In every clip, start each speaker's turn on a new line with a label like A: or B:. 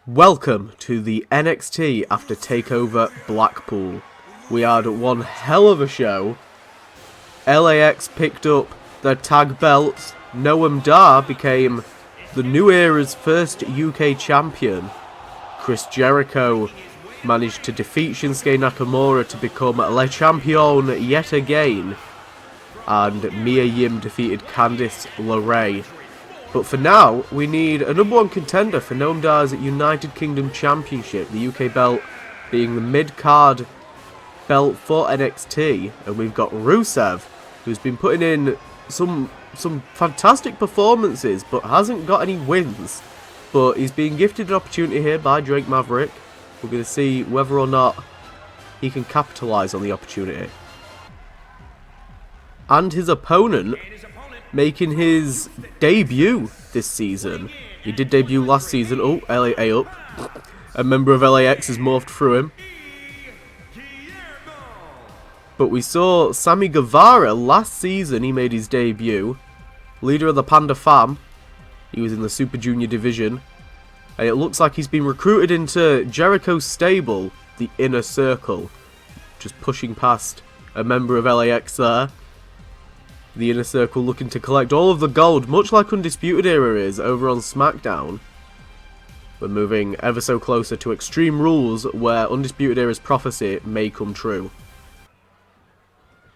A: Welcome to the NXT after TakeOver Blackpool. We had one hell of a show. LAX picked up their tag belts. Noam Dar became the new era's first UK champion. Chris Jericho managed to defeat Shinsuke Nakamura to become Le Champion yet again. And Mia Yim defeated Candice LeRae. But for now, we need a number one contender for Noam Dar's United Kingdom Championship, the UK belt being the mid-card belt for NXT. And we've got Rusev, who's been putting in some fantastic performances, but hasn't got any wins. But he's being gifted an opportunity here by Drake Maverick. We're going to see whether or not he can capitalise on the opportunity. And his opponent making his debut this season. He did debut last season. Oh, LAA up. A member of LAX has morphed through him. But we saw Sammy Guevara last season. He made his debut. Leader of the Panda Fam. He was in the Super Junior division. And it looks like he's been recruited into Jericho's stable, the Inner Circle. Just pushing past a member of LAX there. The Inner Circle looking to collect all of the gold, much like Undisputed Era is over on SmackDown. We're moving ever so closer to Extreme Rules, where Undisputed Era's prophecy may come true.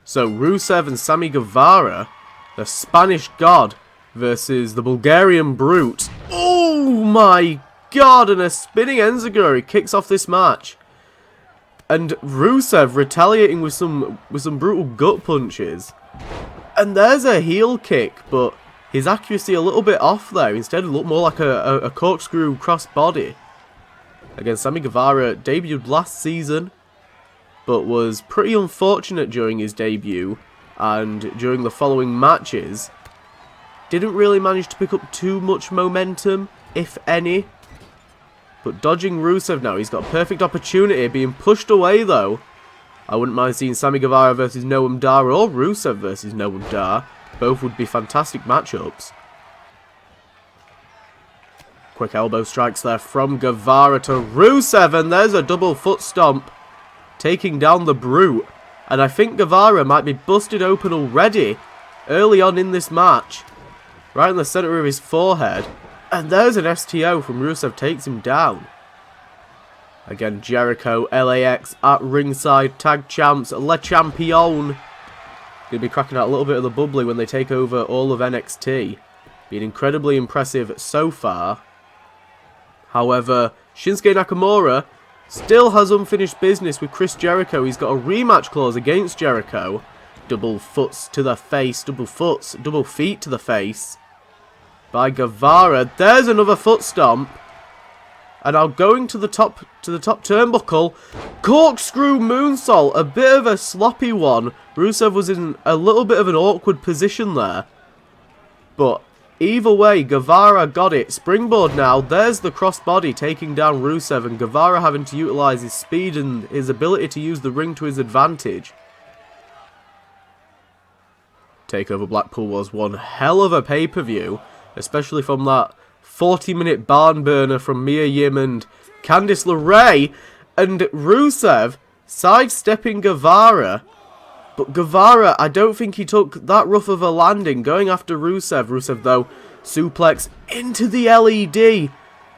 A: So Rusev and Sammy Guevara, the Spanish God versus the Bulgarian Brute. Oh my god, and a spinning Enziguri kicks off this match. And Rusev retaliating with some brutal gut punches. And there's a heel kick, but his accuracy a little bit off there. Instead, it looked more like a corkscrew crossbody. Again, Sammy Guevara debuted last season, but was pretty unfortunate during his debut. And during the following matches, didn't really manage to pick up too much momentum, if any. But dodging Rusev now, he's got a perfect opportunity, being pushed away though. I wouldn't mind seeing Sammy Guevara versus Noam Dar or Rusev versus Noam Dar. Both would be fantastic matchups. Quick elbow strikes there from Guevara to Rusev, and there's a double foot stomp, taking down the Brute. And I think Guevara might be busted open already, early on in this match. Right in the centre of his forehead. And there's an STO from Rusev, takes him down. Again, Jericho, LAX at ringside, tag champs, Le Champion. Going to be cracking out a little bit of the bubbly when they take over all of NXT. Been incredibly impressive so far. However, Shinsuke Nakamura still has unfinished business with Chris Jericho. He's got a rematch clause against Jericho. Double foots to the face, double feet to the face. By Guevara. There's another foot stomp. And now going to the top turnbuckle, corkscrew moonsault, a bit of a sloppy one. Rusev was in a little bit of an awkward position there. But either way, Guevara got it. Springboard now, there's the crossbody taking down Rusev, and Guevara having to utilise his speed and his ability to use the ring to his advantage. TakeOver Blackpool was one hell of a pay-per-view, especially from that 40-minute barn burner from Mia Yim and Candice LeRae, and Rusev sidestepping Guevara. But Guevara, I don't think he took that rough of a landing going after Rusev. Rusev, though, suplex into the LED.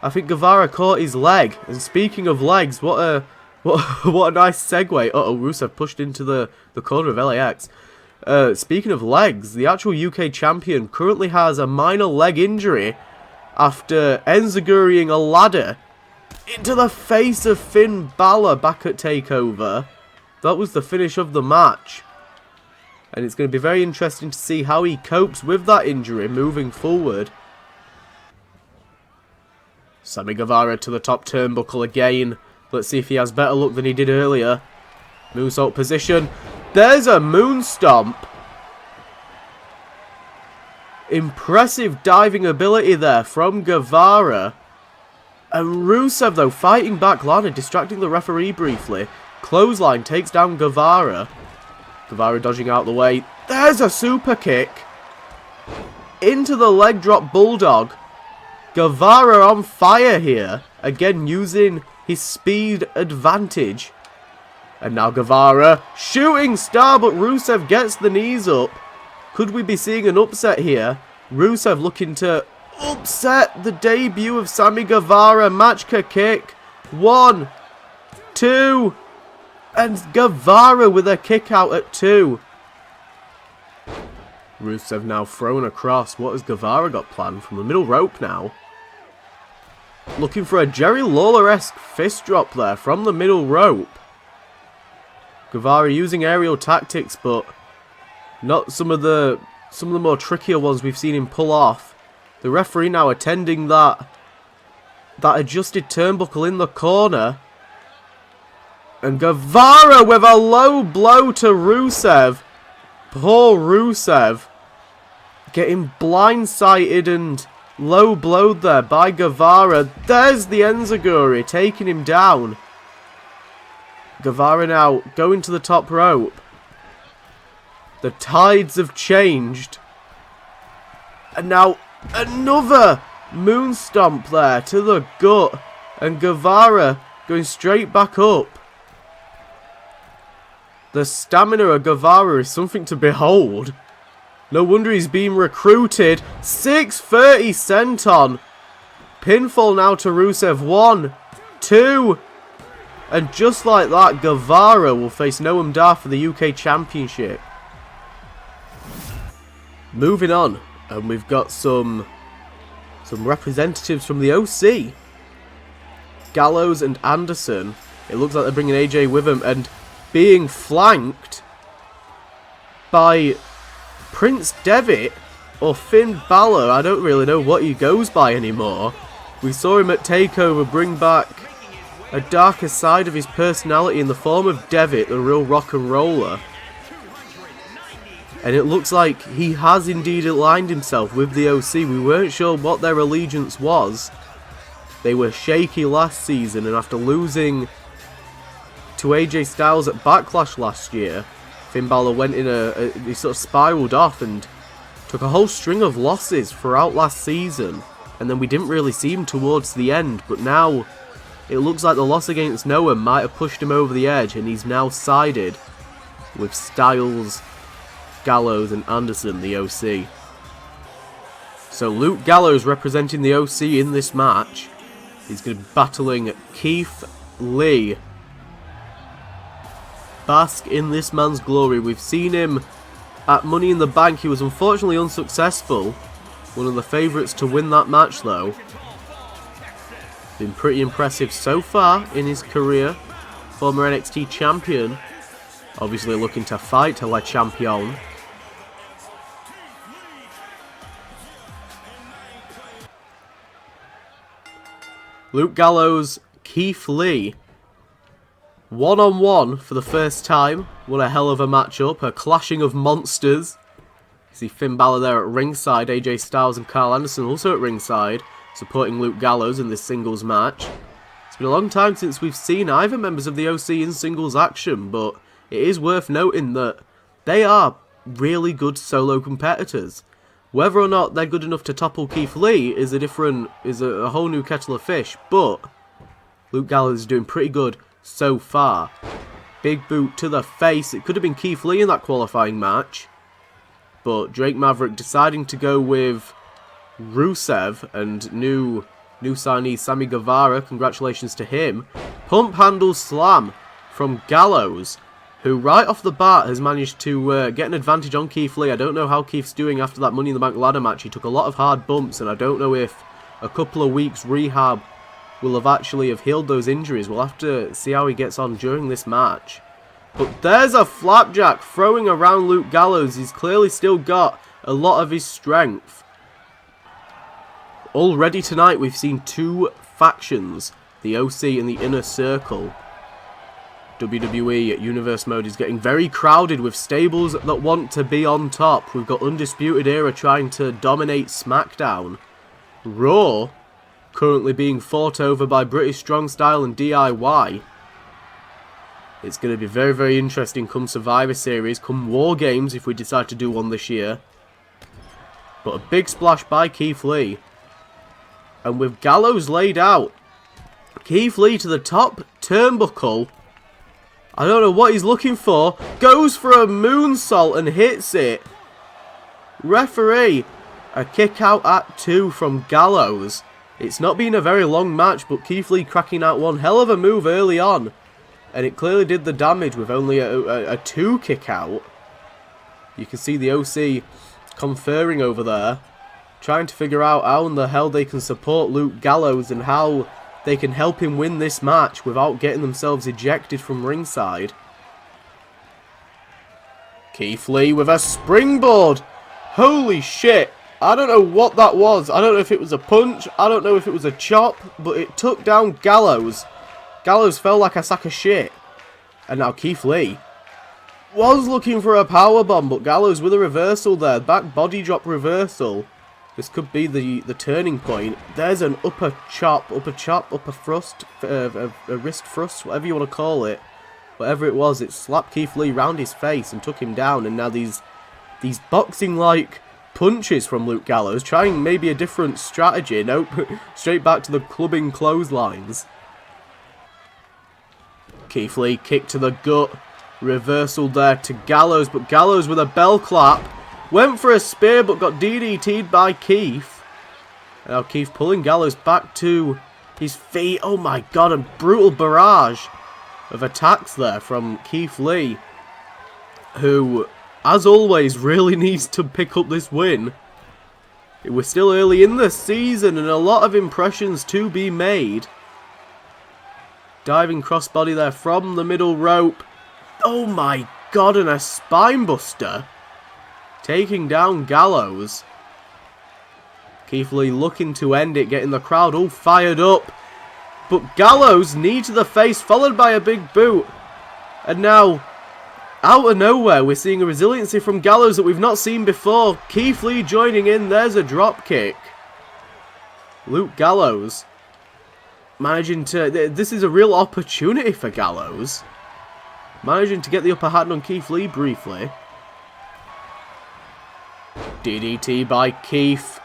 A: I think Guevara caught his leg. And speaking of legs, what a nice segue. Uh-oh, Rusev pushed into the corner of LAX. Speaking of legs, the actual UK champion currently has a minor leg injury after Enziguriing a ladder into the face of Finn Balor back at TakeOver. That was the finish of the match. And it's going to be very interesting to see how he copes with that injury moving forward. Sammy Guevara to the top turnbuckle again. Let's see if he has better luck than he did earlier. Moonsault position. There's a moon stomp. Impressive diving ability there from Guevara. And Rusev, though, fighting back, Lana distracting the referee briefly. Clothesline takes down Guevara. Guevara dodging out the way. There's a super kick. Into the leg drop bulldog. Guevara on fire here. Again, using his speed advantage. And now Guevara, shooting star, but Rusev gets the knees up. Could we be seeing an upset here? Rusev looking to upset the debut of Sammy Guevara. Matchka kick. 1, 2, and Guevara with a kick out at 2. Rusev now thrown across. What has Guevara got planned from the middle rope now? Looking for a Jerry Lawler-esque fist drop there from the middle rope. Guevara using aerial tactics, but not some of the more trickier ones we've seen him pull off. The referee now attending that adjusted turnbuckle in the corner. And Guevara with a low blow to Rusev. Poor Rusev. Getting blindsided and low blowed there by Guevara. There's the Enziguri taking him down. Guevara now going to the top rope. The tides have changed. And now another moon stomp there to the gut. And Guevara going straight back up. The stamina of Guevara is something to behold. No wonder he's being recruited. 630 senton. Pinfall now to Rusev. 1, 2. And just like that, Guevara will face Noam Dar for the UK Championship. Moving on. And we've got some representatives from the OC. Gallows and Anderson. It looks like they're bringing AJ with them. And being flanked by Prince Devitt or Finn Balor. I don't really know what he goes by anymore. We saw him at TakeOver bring back a darker side of his personality in the form of Devitt, the real rock and roller. And it looks like he has indeed aligned himself with the OC. We weren't sure what their allegiance was. They were shaky last season, and after losing to AJ Styles at Backlash last year, Finn Balor went in he sort of spiraled off and took a whole string of losses throughout last season. And then we didn't really see him towards the end, but now it looks like the loss against Noah might have pushed him over the edge, and he's now sided with Styles, Gallows and Anderson, the OC. So Luke Gallows representing the OC in this match. He's going to be battling Keith Lee. Bask in this man's glory. We've seen him at Money in the Bank. He was unfortunately unsuccessful. One of the favourites to win that match though. Been pretty impressive so far in his career. Former NXT champion. Obviously looking to fight Le Champion. Luke Gallows, Keith Lee. One-on-one for the first time. What a hell of a matchup. A clashing of monsters. See Finn Balor there at ringside. AJ Styles and Carl Anderson also at ringside, supporting Luke Gallows in this singles match. It's been a long time since we've seen either members of the OC in singles action, but it is worth noting that they are really good solo competitors. Whether or not they're good enough to topple Keith Lee is a whole new kettle of fish, but Luke Gallows is doing pretty good so far. Big boot to the face. It could have been Keith Lee in that qualifying match, but Drake Maverick deciding to go with Rusev and new signee Sammy Guevara. Congratulations to him. Pump handle slam from Gallows, who right off the bat has managed to get an advantage on Keith Lee. I don't know how Keith's doing after that Money in the Bank ladder match. He took a lot of hard bumps, and I don't know if a couple of weeks rehab will have healed those injuries. We'll have to see how he gets on during this match. But there's a flapjack throwing around Luke Gallows. He's clearly still got a lot of his strength. Already tonight we've seen two factions, the OC and the Inner Circle. WWE Universe Mode is getting very crowded with stables that want to be on top. We've got Undisputed Era trying to dominate SmackDown. Raw currently being fought over by British Strong Style and DIY. It's going to be very, very interesting come Survivor Series, come War Games if we decide to do one this year. But a big splash by Keith Lee. And with Gallows laid out, Keith Lee to the top turnbuckle. I don't know what he's looking for. Goes for a moonsault and hits it. Referee, a kick out at 2 from Gallows. It's not been a very long match, but Keith Lee cracking out one hell of a move early on. And it clearly did the damage with only a 2 kick out. You can see the OC conferring over there, trying to figure out how in the hell they can support Luke Gallows and how they can help him win this match without getting themselves ejected from ringside. Keith Lee with a springboard. Holy shit. I don't know what that was. I don't know if it was a punch. I don't know if it was a chop. But it took down Gallows. Gallows fell like a sack of shit. And now Keith Lee was looking for a powerbomb. But Gallows with a reversal there. Back body drop reversal. This could be the turning point. There's an upper chop, upper thrust, a wrist thrust, whatever you want to call it. Whatever it was, it slapped Keith Lee round his face and took him down. And now these boxing-like punches from Luke Gallows, trying maybe a different strategy. Nope, straight back to the clubbing clotheslines. Keith Lee kick to the gut. Reversal there to Gallows, but Gallows with a bell clap. Went for a spear, but got DDT'd by Keith. And now Keith pulling Gallows back to his feet. Oh my god, a brutal barrage of attacks there from Keith Lee, who, as always, really needs to pick up this win. We're still early in the season and a lot of impressions to be made. Diving crossbody there from the middle rope. Oh my god, and a spine buster. Taking down Gallows. Keith Lee looking to end it, getting the crowd all fired up. But Gallows, knee to the face, followed by a big boot. And now, out of nowhere, we're seeing a resiliency from Gallows that we've not seen before. Keith Lee joining in, there's a drop kick. Luke Gallows managing to... This is a real opportunity for Gallows. Managing to get the upper hand on Keith Lee briefly. DDT by Keith.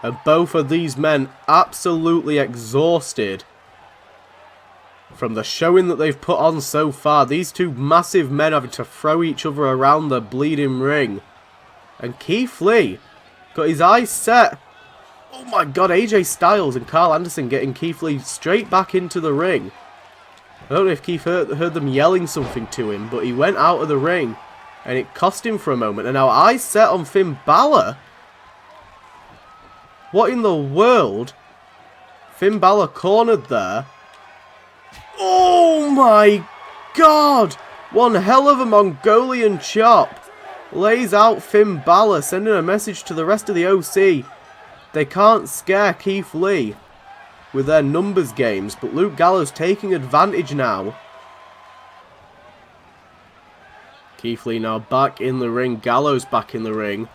A: And both of these men absolutely exhausted from the showing that they've put on so far. These two massive men having to throw each other around the bleeding ring. And Keith Lee got his eyes set. Oh my god, AJ Styles and Carl Anderson getting Keith Lee straight back into the ring. I don't know if Keith heard them yelling something to him, but he went out of the ring. And it cost him for a moment. And now eyes set on Finn Balor. What in the world? Finn Balor cornered there. Oh my god! One hell of a Mongolian chop. Lays out Finn Balor, sending a message to the rest of the OC. They can't scare Keith Lee with their numbers games. But Luke Gallows taking advantage now. Keith Lee now back in the ring. Gallows back in the ring.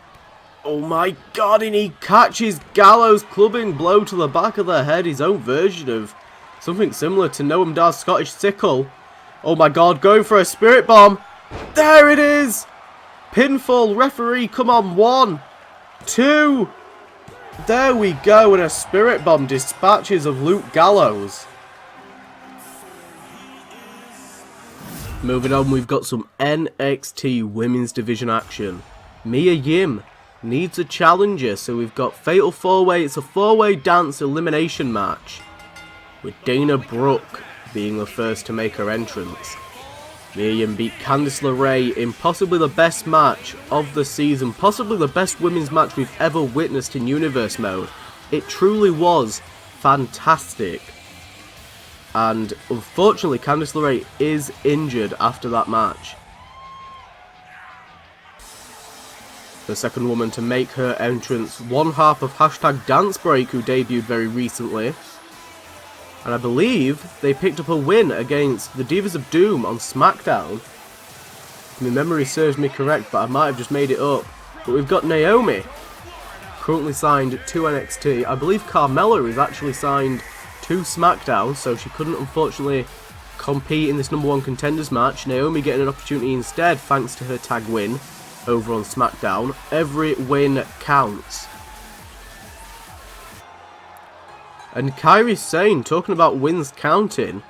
A: Oh my god, and he catches Gallows, clubbing blow to the back of the head. His own version of something similar to Noam Dar's Scottish Sickle. Oh my god, going for a spirit bomb. There it is! Pinfall, referee, come on. 1, 2. There we go, and a spirit bomb dispatches of Luke Gallows. Moving on, we've got some NXT Women's Division action. Mia Yim needs a challenger, so we've got Fatal 4-Way. It's a 4-way dance elimination match, with Dana Brooke being the first to make her entrance. Mia Yim beat Candice LeRae in possibly the best match of the season, possibly the best women's match we've ever witnessed in Universe Mode. It truly was fantastic. And unfortunately, Candice LeRae is injured after that match. The second woman to make her entrance, one half of #DanceBreak, who debuted very recently. And I believe they picked up a win against the Divas of Doom on SmackDown. If my memory serves me correct, but I might have just made it up. But we've got Naomi, currently signed to NXT. I believe Carmella is actually signed to SmackDown, so she couldn't unfortunately compete in this #1 contenders match. Naomi getting an opportunity instead thanks to her tag win over on SmackDown. Every win counts. And Kairi Sane, talking about wins counting.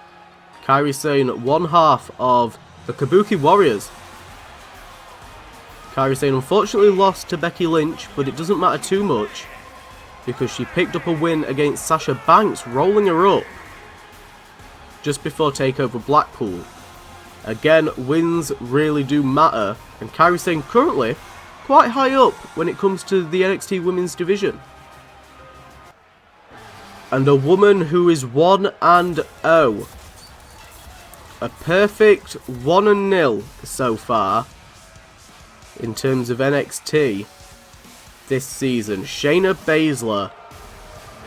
A: Kairi Sane, one half of the Kabuki Warriors. Kairi Sane unfortunately lost to Becky Lynch, but it doesn't matter too much because she picked up a win against Sasha Banks, rolling her up just before TakeOver Blackpool. Again, wins really do matter, and Kairi Sane currently quite high up when it comes to the NXT Women's Division. And a woman who is 1-0. A perfect 1-0 so far in terms of NXT this season. Shayna Baszler,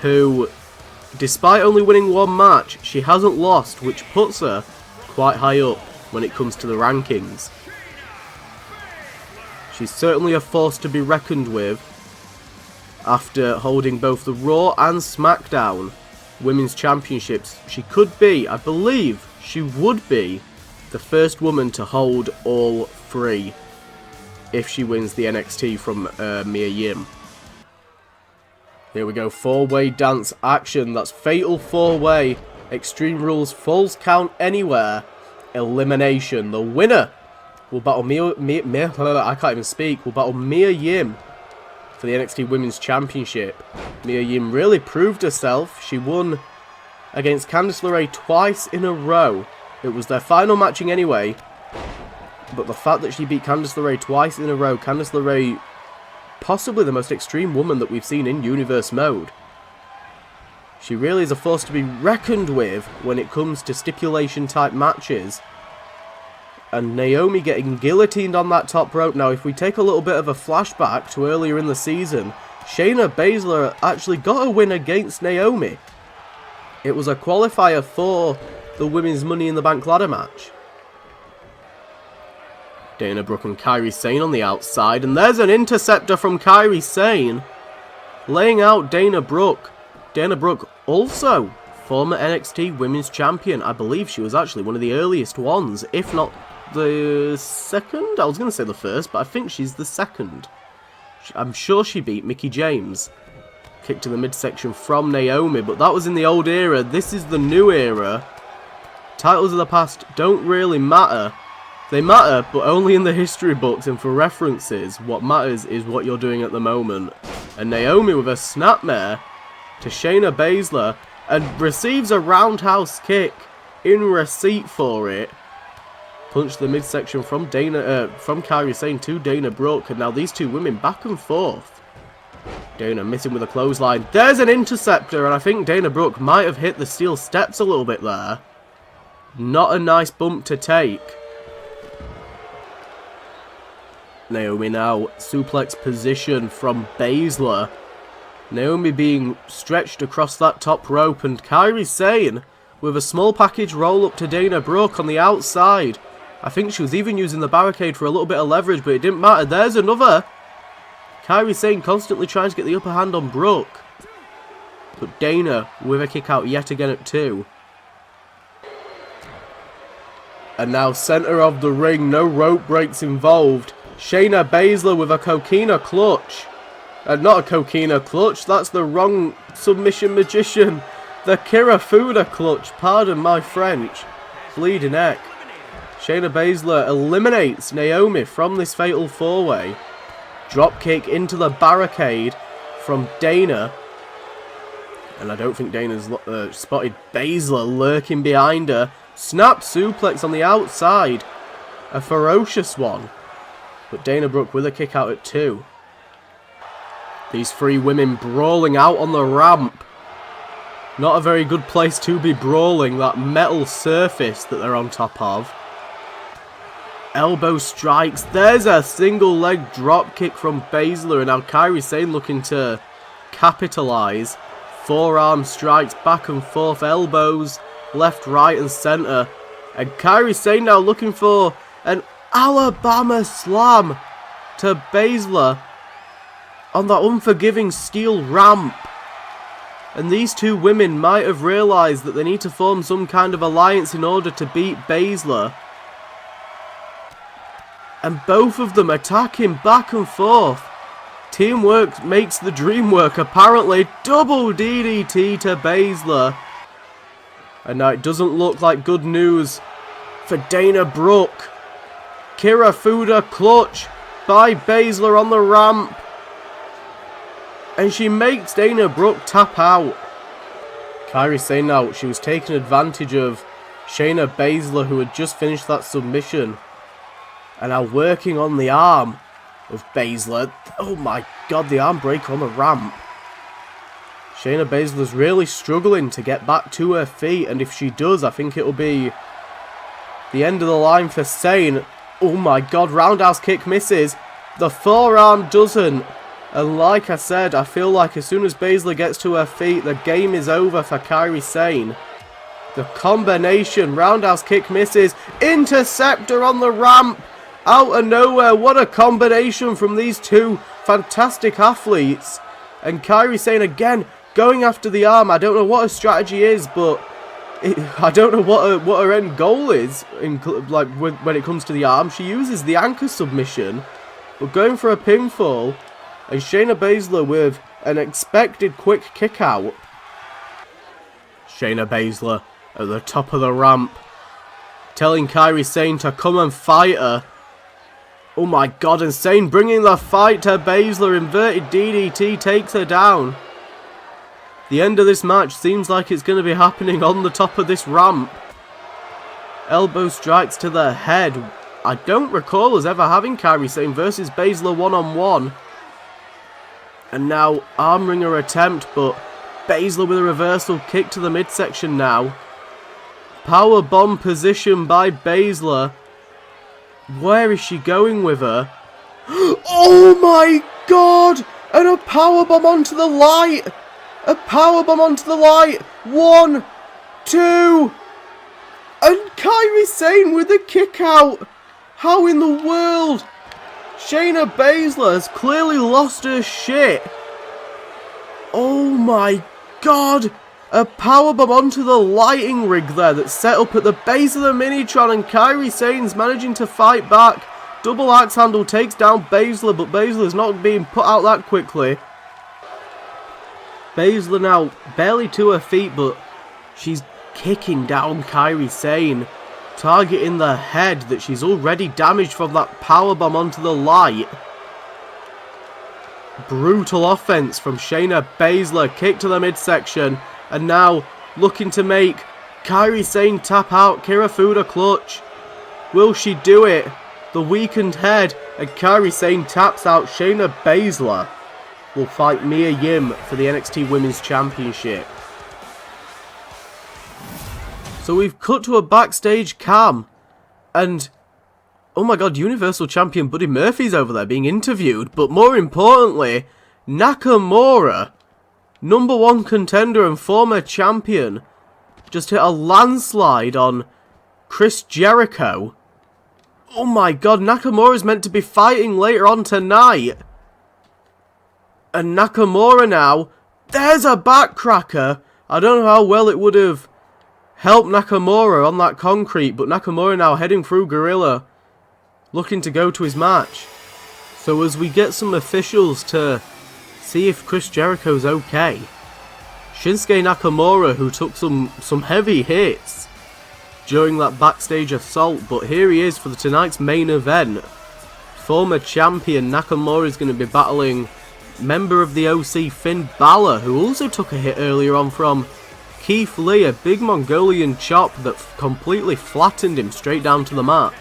A: who, despite only winning one match, she hasn't lost, which puts her quite high up when it comes to the rankings. She's certainly a force to be reckoned with after holding both the Raw and SmackDown Women's Championships. She could be, I believe, she would be the first woman to hold all three if she wins the NXT from Mia Yim. Here we go, four-way dance action. That's Fatal 4-Way, Extreme Rules, Falls Count Anywhere, Elimination. The winner will battle I can't even speak, will battle Mia Yim for the NXT Women's Championship. Mia Yim really proved herself. She won against Candice LeRae twice in a row. It was their final matching anyway, but the fact that she beat Candice LeRae twice in a row, Candice LeRae possibly the most extreme woman that we've seen in Universe Mode. She really is a force to be reckoned with when it comes to stipulation type matches. And Naomi getting guillotined on that top rope. Now, if we take a little bit of a flashback to earlier in the season, Shayna Baszler actually got a win against Naomi. It was a qualifier for the Women's Money in the Bank ladder match. Dana Brooke and Kairi Sane on the outside, and there's an interceptor from Kairi Sane, laying out Dana Brooke. Dana Brooke also former NXT Women's Champion. I believe she was actually one of the earliest ones, if not the second. I was going to say the first, but I think she's the second. I'm sure she beat Mickie James. Kick to the midsection from Naomi, but that was in the old era. This is the new era. Titles of the past don't really matter. They matter, but only in the history books and for references. What matters is what you're doing at the moment. And Naomi with a snapmare to Shayna Baszler and receives a roundhouse kick in receipt for it. Punch the midsection from Kairi Sane to Dana Brooke, and now these two women back and forth. Dana missing with a clothesline. There's an interceptor, and I think Dana Brooke might have hit the steel steps a little bit there. Not a nice bump to take. Naomi now suplex position from Baszler. Naomi being stretched across that top rope, and Kairi Sane with a small package roll up to Dana Brooke on the outside. I think she was even using the barricade for a little bit of leverage, but it didn't matter. There's another. Kairi Sane constantly trying to get the upper hand on Brooke, but Dana with a kick out yet again at 2. And now center of the ring, no rope breaks involved. Shayna Baszler with a coquina clutch. Not a coquina clutch, that's the wrong submission magician. The Kirifuda clutch, pardon my French. Bleeding neck. Shayna Baszler eliminates Naomi from this fatal 4-way. Drop kick into the barricade from Dana. And I don't think Dana's spotted Baszler lurking behind her. Snap suplex on the outside. A ferocious one. But Dana Brooke with a kick out at 2. These three women brawling out on the ramp. Not a very good place to be brawling, that metal surface that they're on top of. Elbow strikes. There's a single leg drop kick from Baszler, and now Kairi Sane looking to capitalise. Forearm strikes back and forth, elbows left, right and centre. And Kairi Sane now looking for an Alabama slam to Baszler on that unforgiving steel ramp. And these two women might have realised that they need to form some kind of alliance in order to beat Baszler. And both of them attacking back and forth. Teamwork makes the dream work, apparently. Double DDT to Baszler. And now it doesn't look like good news for Dana Brooke. Kirifuda clutch by Baszler on the ramp. And she makes Dana Brooke tap out. Kairi Sane now, she was taking advantage of Shayna Baszler, who had just finished that submission. And now working on the arm of Baszler. Oh my god, the arm breaker on the ramp. Shayna Baszler's really struggling to get back to her feet, and if she does, I think it'll be the end of the line for Sane. Oh my god, roundhouse kick misses. The forearm doesn't. And like I said, I feel like as soon as Baszler gets to her feet, the game is over for Kairi Sane. The combination, roundhouse kick misses. Interceptor on the ramp. Out of nowhere, what a combination from these two fantastic athletes. And Kairi Sane again going after the arm. I don't know what her strategy is, but I don't know what her end goal is. When it comes to the arm, she uses the anchor submission, but going for a pinfall. And Shayna Baszler with an expected quick kick out. Shayna Baszler at the top of the ramp, telling Kairi Sane to come and fight her. Oh my god, and Sane bringing the fight to Baszler. Inverted DDT takes her down. The end of this match seems like it's going to be happening on the top of this ramp. Elbow strikes to the head. I don't recall us ever having Kairi Sane versus Baszler one-on-one. And now arm wringer attempt, but Baszler with a reversal kick to the midsection now. Power bomb position by Baszler. Where is she going with her? Oh my god! And a powerbomb onto the light! A powerbomb onto the light! 1, 2... And Kairi Sane with the kick out! How in the world? Shayna Baszler has clearly lost her shit. Oh my god! A powerbomb onto the lighting rig there that's set up at the base of the Minitron, and Kairi Sane's managing to fight back. Double axe handle takes down Baszler, but Baszler's not being put out that quickly. Baszler now barely to her feet, but she's kicking down Kairi Sane, targeting the head that she's already damaged from that powerbomb onto the light. Brutal offense from Shayna Baszler, kick to the midsection. And now, looking to make Kairi Sane tap out, Kirifuda clutch. Will she do it? The weakened head, and Kairi Sane taps out. Shayna Baszler will fight Mia Yim for the NXT Women's Championship. So we've cut to a backstage cam, and oh my god, Universal Champion Buddy Murphy's over there being interviewed, but more importantly, Nakamura, #1 contender and former champion, just hit a landslide on Chris Jericho. Oh my god, Nakamura's meant to be fighting later on tonight. And Nakamura now, there's a backcracker. I don't know how well it would have helped Nakamura on that concrete, but Nakamura now heading through Gorilla, looking to go to his match. So as we get some officials to see if Chris Jericho's okay. Shinsuke Nakamura, who took some heavy hits during that backstage assault, but here he is for tonight's main event. Former champion Nakamura is going to be battling member of the OC Finn Balor, who also took a hit earlier on from Keith Lee, a big Mongolian chop that completely flattened him straight down to the mat.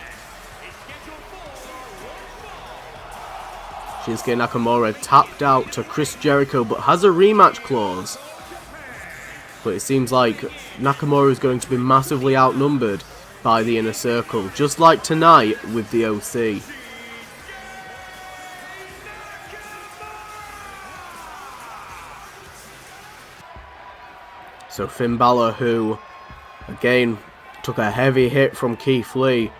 A: Shinsuke Nakamura tapped out to Chris Jericho, but has a rematch clause. But it seems like Nakamura is going to be massively outnumbered by the Inner Circle, just like tonight with the OC. So Finn Balor, who again took a heavy hit from Keith Lee.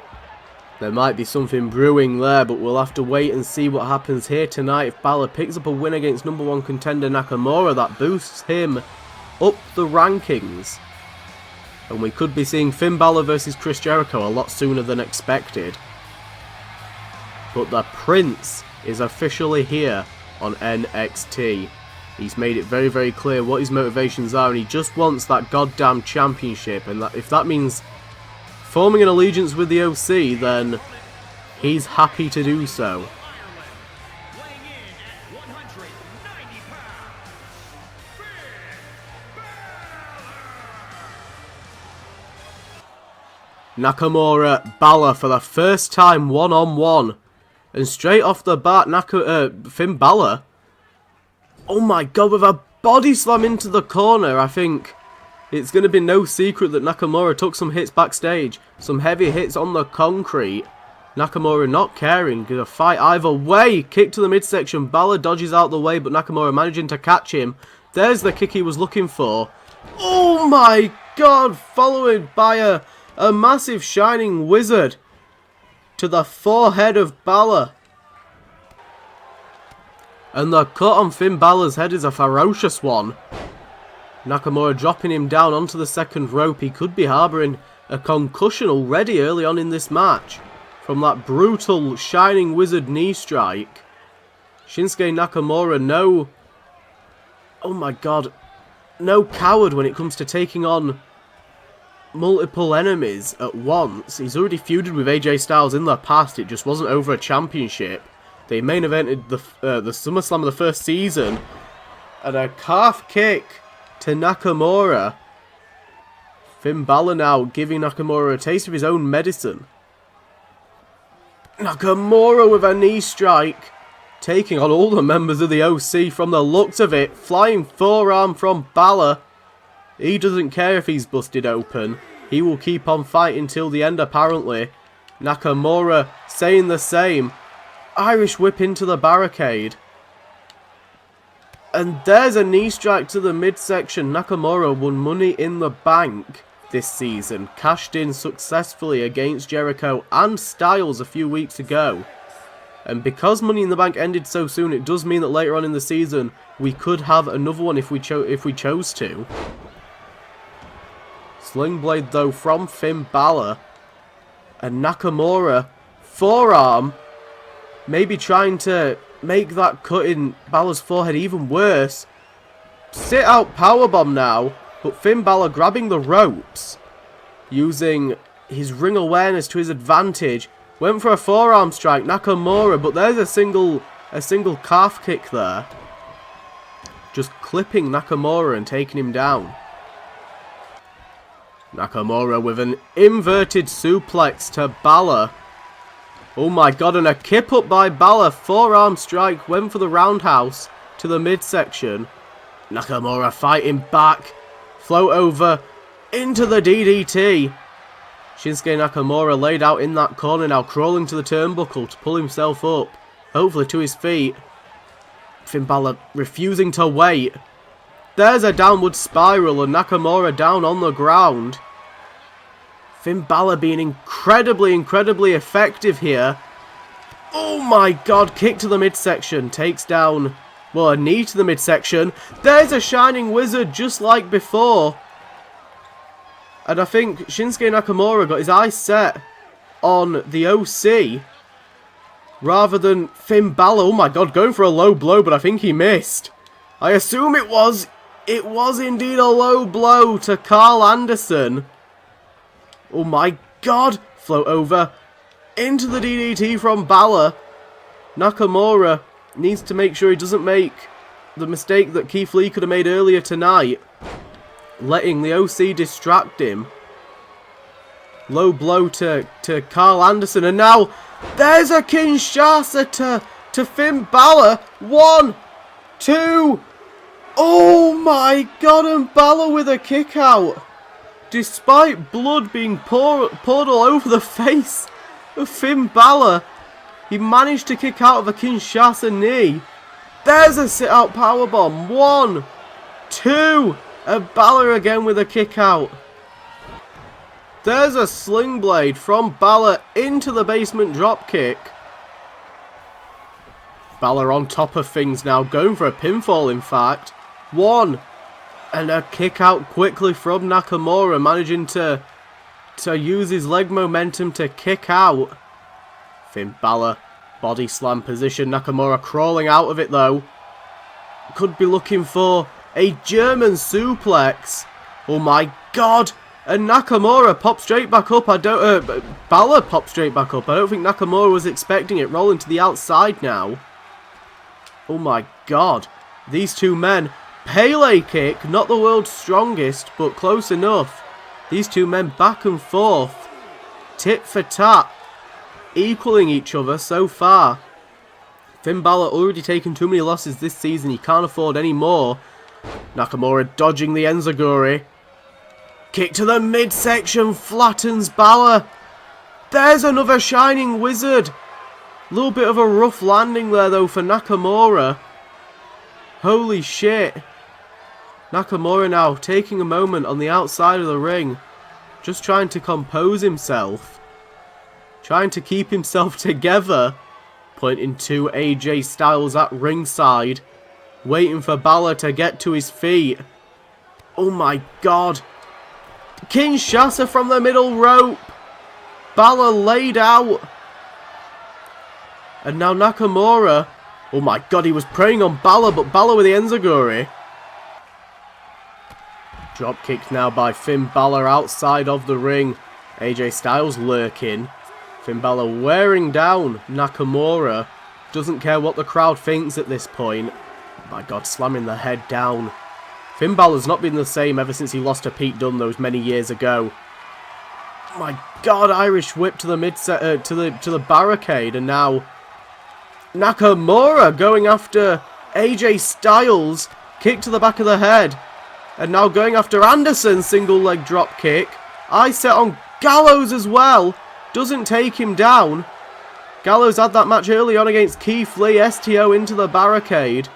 A: There might be something brewing there, but we'll have to wait and see what happens here tonight. If Balor picks up a win against #1 contender Nakamura, that boosts him up the rankings. And we could be seeing Finn Balor versus Chris Jericho a lot sooner than expected. But the Prince is officially here on NXT. He's made it very, very clear what his motivations are, and he just wants that goddamn championship. And if that means forming an allegiance with the OC, then he's happy to do so. Nakamura, Balor for the first time one-on-one. And straight off the bat, Finn Balor, oh my god, with a body slam into the corner. I think it's going to be no secret that Nakamura took some hits backstage. Some heavy hits on the concrete. Nakamura not caring, going to fight either way. Kick to the midsection, Balor dodges out the way, but Nakamura managing to catch him. There's the kick he was looking for. Oh my god, followed by a massive shining wizard to the forehead of Balor. And the cut on Finn Balor's head is a ferocious one. Nakamura dropping him down onto the second rope. He could be harbouring a concussion already early on in this match from that brutal shining wizard knee strike. Shinsuke Nakamura, oh my god, no coward when it comes to taking on multiple enemies at once. He's already feuded with AJ Styles in the past. It just wasn't over a championship. They main evented the SummerSlam of the first season, and a calf kick to Nakamura. Finn Balor now giving Nakamura a taste of his own medicine. Nakamura with a knee strike, taking on all the members of the OC from the looks of it. Flying forearm from Balor. He doesn't care if he's busted open. He will keep on fighting till the end apparently. Nakamura saying the same. Irish whip into the barricade. And there's a knee strike to the midsection. Nakamura won Money in the Bank this season. Cashed in successfully against Jericho and Styles a few weeks ago. And because Money in the Bank ended so soon, it does mean that later on in the season we could have another one if we chose to. Sling blade though from Finn Balor. And Nakamura, forearm, maybe trying to make that cut in Balor's forehead even worse. Sit out powerbomb now, but Finn Balor grabbing the ropes, using his ring awareness to his advantage. Went for a forearm strike, Nakamura, but there's a single calf kick there. Just clipping Nakamura and taking him down. Nakamura with an inverted suplex to Balor. Oh my god, and a kip up by Balor. Forearm strike, went for the roundhouse to the midsection. Nakamura fighting back. Float over into the DDT. Shinsuke Nakamura laid out in that corner now, crawling to the turnbuckle to pull himself up. Hopefully to his feet. Finn Balor refusing to wait. There's a downward spiral and Nakamura down on the ground. Finn Balor being incredibly effective here. Oh my god, kick to the midsection. Takes down, well, a knee to the midsection. There's a shining wizard just like before. And I think Shinsuke Nakamura got his eyes set on the OC rather than Finn Balor. Oh my god, going for a low blow, but I think he missed. I assume it was indeed a low blow to Carl Anderson. Oh my god, float over into the DDT from Balor. Nakamura needs to make sure he doesn't make the mistake that Keith Lee could have made earlier tonight, letting the OC distract him. Low blow to Carl Anderson, and now there's a Kinshasa to Finn Balor. 1, 2. Oh my god, and Balor with a kick out. Despite blood being poured all over the face of Finn Balor, he managed to kick out of a Kinshasa knee. There's a sit-out powerbomb. 1, 2. And Balor again with a kick out. There's a sling blade from Balor into the basement dropkick. Balor on top of things now, going for a pinfall in fact. 1. And a kick out quickly from Nakamura, managing to use his leg momentum to kick out. Finn Balor Body slam position. Nakamura crawling out of it though. Could be looking for a German suplex. Oh my god. And Nakamura popped straight back up. Balor popped straight back up. I don't think Nakamura was expecting it. Rolling to the outside now. Oh my god. These two men. Pele kick. Not the world's strongest, but close enough. These two men back and forth. Tit for tat. Equaling each other so far. Finn Balor already taken too many losses this season. He can't afford any more. Nakamura dodging the enziguri. Kick to the midsection. Flattens Balor. There's another Shining Wizard. Little bit of a rough landing there though for Nakamura. Holy shit. Nakamura now taking a moment on the outside of the ring. Just trying to compose himself. Trying to keep himself together. Pointing to AJ Styles at ringside. Waiting for Balor to get to his feet. Oh my god. Kinshasa from the middle rope. Balor laid out. And now Nakamura. Oh my god, he was preying on Balor, but Balor with the enziguri. Drop kick now by Finn Balor outside of the ring. AJ Styles lurking. Finn Balor wearing down Nakamura. Doesn't care what the crowd thinks at this point. Oh my god, slamming the head down. Finn Balor's not been the same ever since he lost to Pete Dunne those many years ago. Oh my god, Irish whip to the to the barricade, and now Nakamura going after AJ Styles. Kick to the back of the head. And now going after Anderson, single leg drop kick. Eye set on Gallows as well. Doesn't take him down. Gallows had that match early on against Keith Lee. STO into the barricade.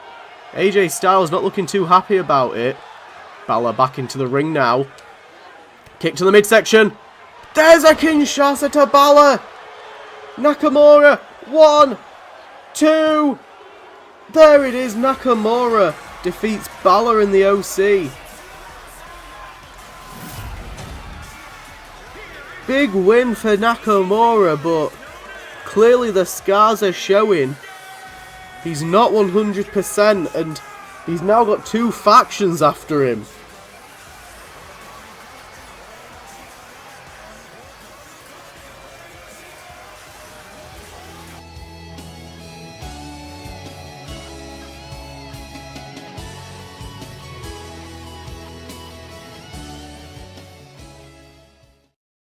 A: AJ Styles not looking too happy about it. Balor back into the ring now. Kick to the midsection. There's a Kinshasa to Balor. Nakamura. 1, 2. There it is. Nakamura defeats Balor in the OC. Big win for Nakamura, but clearly the scars are showing. He's not 100% and he's now got 2 factions after him.